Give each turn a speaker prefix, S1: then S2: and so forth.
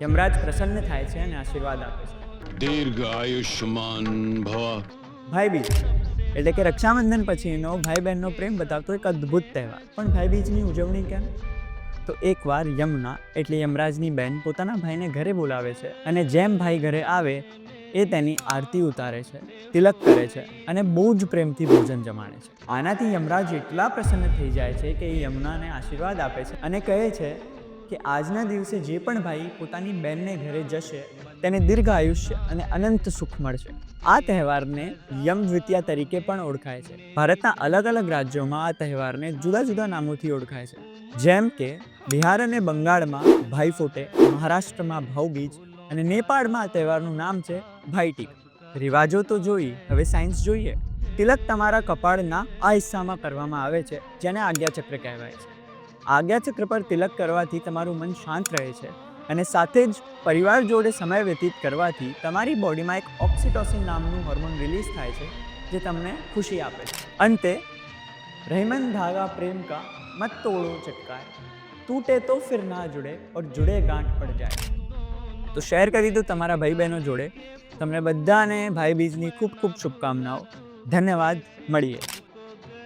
S1: યમરાજ પ્રસન્ન થાય છે અને આશીર્વાદ આપે છે.
S2: દીર્ઘ આયુષ્માન ભવ.
S1: ભાઈબીજ એટલે કે રક્ષાબંધન પછીનો ભાઈ બહેનનો પ્રેમ બતાવતો એક અદ્ભુત તહેવાર. પણ ભાઈબીજની ઉજવણી કેમ? તો એકવાર યમુના એટલે યમરાજની બહેન પોતાના ભાઈને ઘરે બોલાવે છે અને જેમ ભાઈ ઘરે આવે એ તેની આરતી ઉતારે છે, તિલક કરે છે અને બહુ જ પ્રેમથી ભોજન જમાડે છે. આનાથી યમરાજ એટલા પ્રસન્ન થઈ જાય છે કે એ યમુનાને આશીર્વાદ આપે છે અને કહે છે કે આજના દિવસે જે પણ ભાઈ પોતાની બહેનને ઘરે જશે તેને દીર્ઘ આયુષ્ય અને અનંત સુખ મળશે. આ તહેવારને યમ દ્વિતીયા તરીકે પણ ઓળખાય છે. ભારતના અલગ અલગ રાજ્યોમાં આ તહેવારને જુદા જુદા નામોથી ઓળખાય છે. જેમ કે બિહાર અને બંગાળમાં ભાઈ ફોટે, મહારાષ્ટ્રમાં ભાઉબીજ અને નેપાળમાં આ તહેવારનું નામ છે ભાઈટીક. રિવાજો તો જોઈ, હવે સાયન્સ જોઈએ. તિલક તમારા કપાળના આ હિસ્સામાં કરવામાં આવે છે જેને આજ્ઞાચક્ર કહેવાય છે. આજ્ઞાચક્ર પર તિલક કરવાથી તમારું મન શાંત રહે છે અને સાથે જ પરિવાર જોડે સમય વ્યતીત કરવાથી તમારી બોડીમાં એક ઓક્સિટોસિન નામનું હોર્મોન રિલીઝ થાય છે જે તમને ખુશી આપે છે. અંતે रहमन धागा प्रेम का मत तोड़ो चटकाए, टूटे तो फिर ना जुड़े और जुड़े गांठ पड़ जाए. તો શેર કરી દો તમારા ભાઈ બહેનો જોડે. તમને બધાને ભાઈબીજની ખૂબ ખૂબ શુભકામનાઓ. ધન્યવાદ. મળીએ.